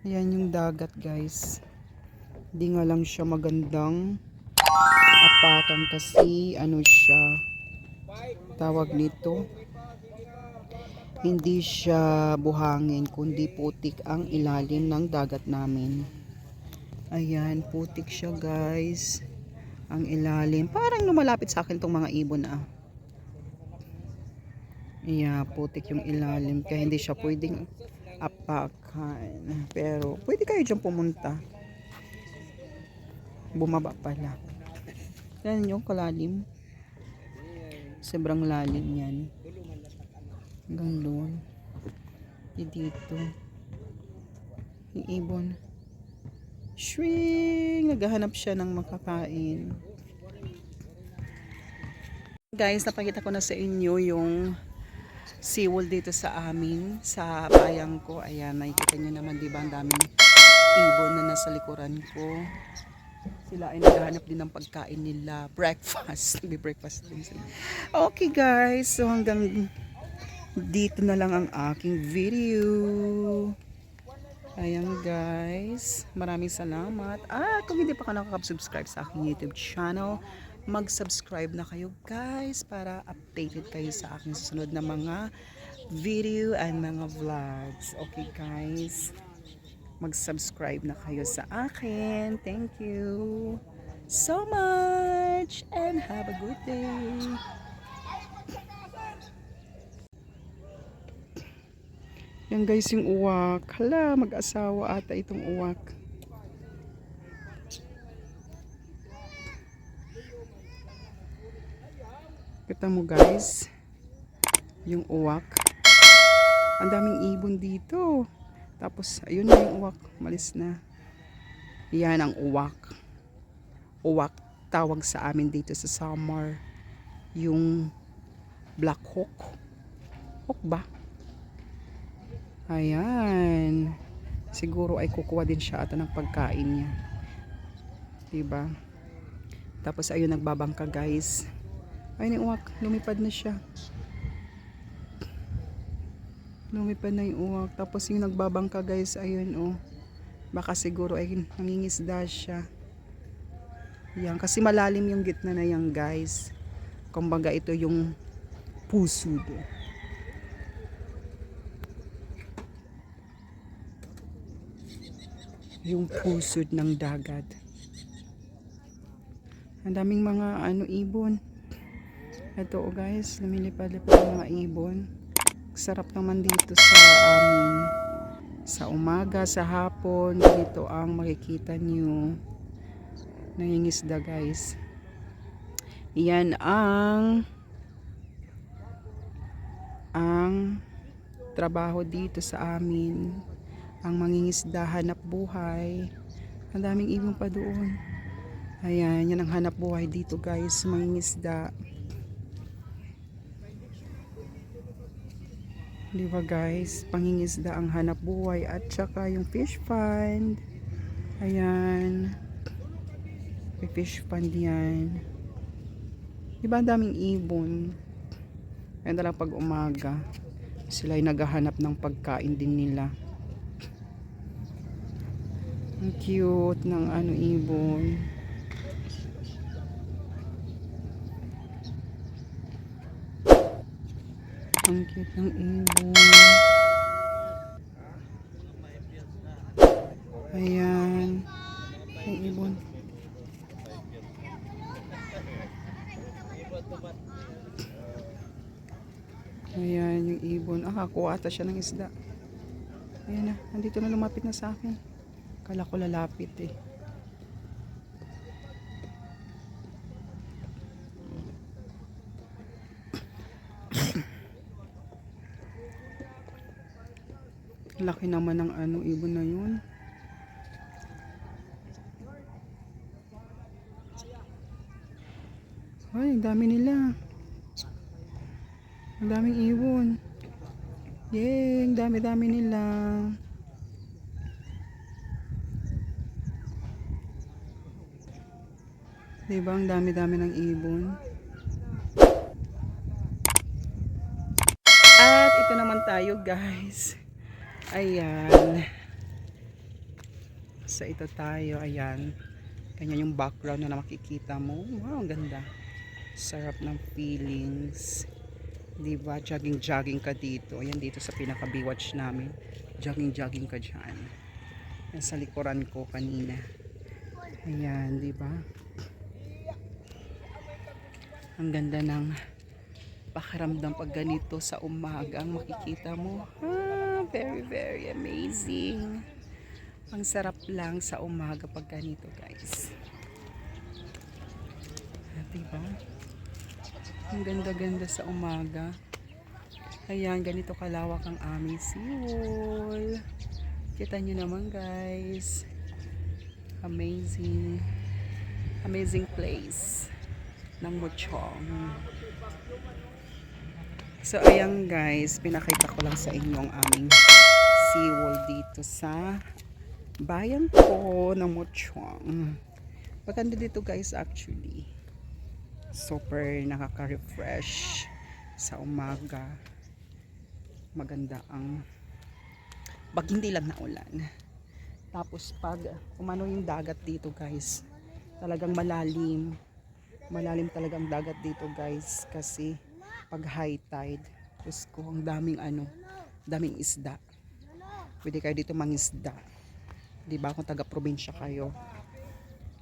Ayan yung dagat, guys. Hindi nga lang siya magandang apakan kasi ano siya, tawag nito, hindi siya buhangin kundi putik ang ilalim ng dagat namin. Ayan, putik siya, guys. Ang ilalim. Parang lumalapit sa akin tong mga ibon Yeah, putik yung ilalim kaya hindi siya pwedeng apakan. Pero pwede kayo dyan pumunta. Bumaba pala. Yan yung kalalim. Sobrang lalim yan. Hanggang doon. Dito. Yung ibon. Shwing! Naghahanap siya ng makakain. Guys, napakita ko na sa inyo yung seawall dito sa amin, sa bayang ko. Ayan, nakikita nyo naman, diba, ang daming ibon na nasa likuran ko. Sila ay naghahanap din ng pagkain nila. Breakfast. Breakfast din sila. Okay, guys. So, hanggang dito na lang ang aking video. Ayan, guys. Maraming salamat. At kung hindi pa ka nakaka-subscribe sa aking YouTube channel, mag-subscribe na kayo, guys, para updated kayo sa aking susunod na mga video and mga vlogs. Okay, guys, mag-subscribe na kayo sa akin. Thank you so much and have a good day. Yan, guys, yung uwak. Hala, mag-asawa ata itong uwak. Kita mo, guys, yung uwak. Ang daming ibon dito. Tapos ayun na yung uwak, malis na. Yan ang uwak. Uwak tawag sa amin dito sa Samar. Yung black hawk. Hawk ba? Ayan. Siguro ay kukuha din siya ata ng pagkain niya. Diba? Tapos ayun, nagbabangka, guys. Ayun yung uwak, lumipad na siya. Lumipad na yung uwak. Tapos yung nagbabangka, guys, ayun, oh. Baka siguro ay nangingisda siya. Yan, kasi malalim yung gitna na yan, guys. Kumbaga ito yung pusod. Yung pusod ng dagat. Ang daming mga ibon. Ito, oh, guys, lumilipad-lipad yung mga ibon. Sarap naman dito sa amin. Sa umaga, sa hapon, dito ang makikita nyo nangingisda, guys. Yan ang trabaho dito sa amin. Ang mangingisda, hanap buhay. Ang daming ibon pa doon. Ayan, yan ang hanap buhay dito, guys, mangingisda. Diba, guys, pangingisda ang hanap buhay at saka yung fish pond. Ayan, may fish pond yan. Diba, ang daming ibon. Ayan na lang pag umaga, sila ay naghahanap ng pagkain din nila. Ang cute ng ibon. Ang cute ng ibon. Ayan. Ang ibon. Ayan yung ibon. Kuha ata siya ng isda. Ayan na. Nandito na, lumapit na sa akin. Kala ko lalapit eh. Laki naman ng ibon na yun. Ay, ang dami nila. Ang daming ibon. Yay, ang dami-dami nila. Diba, ang dami-dami ng ibon. At ito naman tayo, guys. Ayan. So ito tayo, ayan. Ganyan yung background na makikita mo. Wow, ang ganda. Sarap ng feelings. Diba? Jogging ka dito. Ayan dito sa pinaka-biwatch namin. Jogging ka dyan. Yan sa likuran ko kanina. Ayan, diba? Ang ganda ng pakiramdam pag ganito sa umaga ang makikita mo. Very, very amazing. Ang sarap lang sa umaga pag ganito, guys. Diba? Ang ganda-ganda sa umaga. Ayan, ganito kalawak ang aming seawall. Kita nyo naman, guys. Amazing. Amazing place ng Muchong. So, ayan, guys. Pinakita ko lang sa inyo ang aming seawall dito sa bayan ko ng Muchong. Maganda dito, guys, actually. Super nakaka-refresh sa umaga. Maganda ang pag hindi lang naulan. Tapos pag umano yung dagat dito, guys, talagang malalim. Malalim talaga ang dagat dito, guys, kasi pag high tide, Diyos ko, ang daming isda. Pwede kayo dito mangisda. Diba, kung taga-probinsya kayo,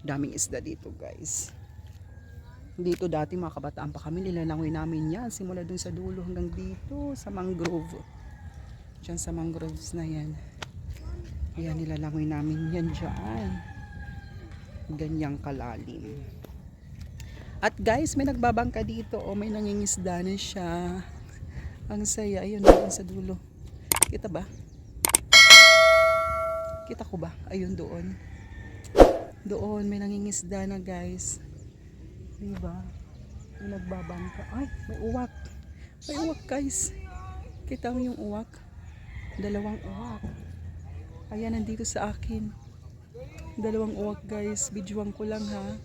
daming isda dito, guys. Dito dati mga kabataan pa kami, nilalangoy namin yan simula dun sa dulo hanggang dito sa mangrove. Diyan sa mangroves na yan. Ayan, nilalangoy namin yan dyan. Ganyang kalalim. At guys, may nagbabangka dito. O, may nangingisda na siya. Ang saya. Ayun, doon sa dulo. Kita ba? Kita ko ba? Ayun, doon. Doon, may nangingisda na, guys. Diba? May nagbabangka. Ay, may uwak. May uwak, guys. Kita mo yung uwak? Dalawang uwak. Ayan, nandito sa akin. Dalawang uwak, guys. Videoan ko lang, ha.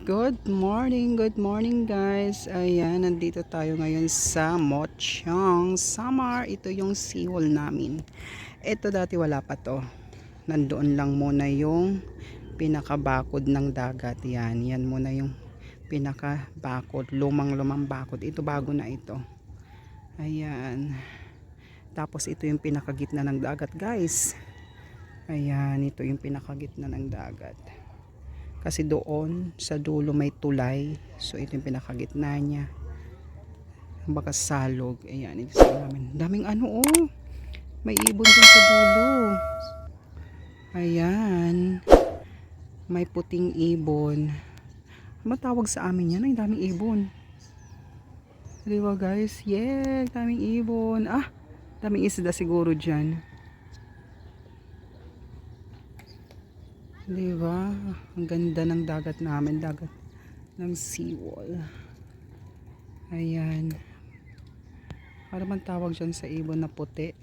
Good morning, guys. Ayan, nandito tayo ngayon sa Muchong, Samar. Ito yung seawall namin. Ito dati wala pa to. Nandoon lang muna yung pinakabakod ng dagat. Yan muna yung pinakabakod. Lumang bakod. Ito bago na ito. Ayan. Tapos ito yung pinakagitna ng dagat, guys. Ayan, ito yung pinakagitna ng dagat. Kasi doon sa dulo may tulay. So ito yung pinakagitna niya. Baka salog. Ayan, ito sa namin. Daming may ibon din sa dulo. Ayan. May puting ibon. Matawag sa amin yan. Ay, daming ibon. Diba, guys? Yeah, daming ibon. Daming isda siguro dyan. Diba? Ang ganda ng dagat namin. Dagat ng seawall. Ayan. Para man tawag dyan sa ibon na puti.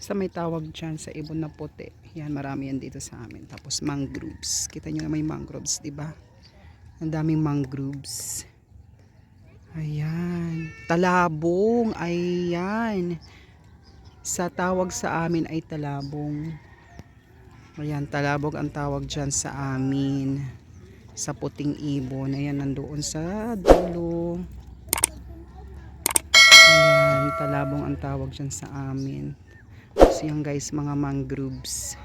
Sa may tawag dyan sa ibon na puti. Yan, marami yan dito sa amin. Tapos mangroves. Kita nyo na may mangroves, diba? Ang daming mangroves. Ayan. Talabong. Ayan. Sa tawag sa amin ay talabong. Ayan, talabog ang tawag dyan sa amin. Sa puting ibon. Ayan, nandoon sa dulo. Ayan, talabong ang tawag dyan sa amin. So yan, guys, mga mangroves.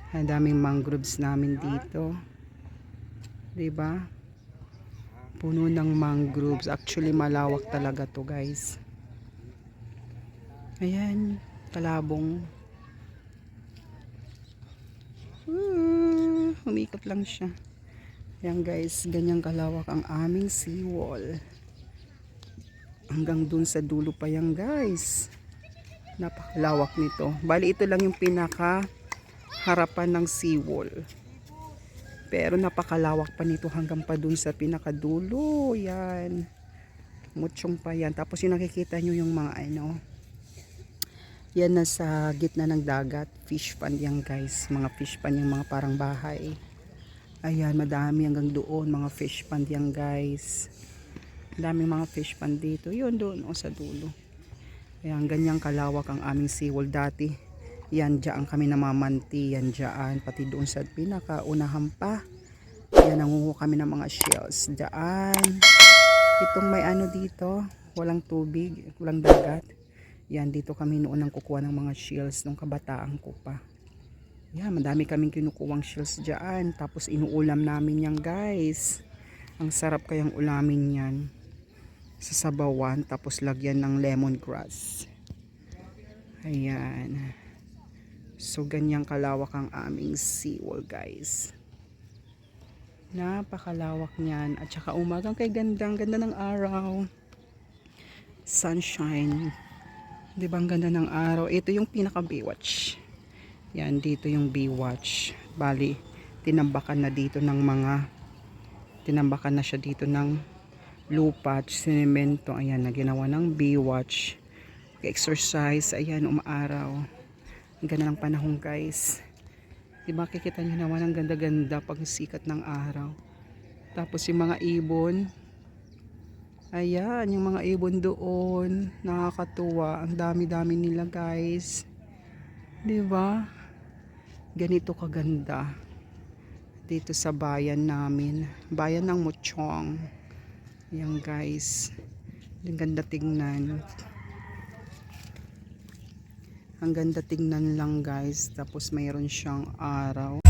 Ang daming mangroves namin dito. Diba? Puno ng mangroves. Actually, malawak talaga to, guys. Ayan, talabong. Umikot lang siya. Ayan, guys, ganyang kalawak ang aming seawall. Hanggang dun sa dulo pa yan, guys. Napakalawak nito. Bali, ito lang yung pinaka harapan ng seawall. Pero napakalawak pa nito hanggang pa dun sa pinakadulo. Yan. Muchong pa yan. Tapos yung nakikita nyo yung mga yan nasa gitna ng dagat. Fish pond yan, guys. Mga fish pond yung mga parang bahay. Ayan, madami hanggang doon. Mga fish pond yan, guys. Daming mga fish pond dito. Yun doon sa dulo. Ayan, ganyang kalawak ang aming seawall dati. Yan dyan kami namamanti, yan dyan, pati doon sa pinakaunahan pa. Yan, nangunguha kami ng mga shells. Dyan, itong may ano dito, walang tubig, walang dagat. Yan, dito kami noon nang kukuha ng mga shells nung kabataan ko pa. Yan, madami kaming kinukuwang shells dyan. Tapos inuulam namin yan guys. Ang sarap kayang ulamin yan. Sa sabawan, tapos lagyan ng lemongrass. Ayan. So, ganyang kalawak ang aming seawall guys. Napakalawak niyan. At saka umagang kay ganda. Ang ganda ng araw. Sunshine. Diba ang ganda ng araw? Ito yung pinaka Baywatch. Yan, dito yung Baywatch. Bali, tinambakan na dito ng mga tinambakan na siya dito ng lupa at sinemento. Ayan, na ginawa ng Baywatch. Exercise. Ayan, umaaraw. Ang ganda ng panahon guys. Diba, kikita nyo naman ang ganda-ganda pag sikat ng araw. Tapos yung mga ibon. Ayan, yung mga ibon doon. Nakakatuwa. Ang dami-dami nila guys. Diba? Ganito kaganda. Dito sa bayan namin. Bayan ng Muchong. Ayan guys. Ang ganda tingnan. Ang ganda tingnan lang guys. Tapos mayroon siyang araw.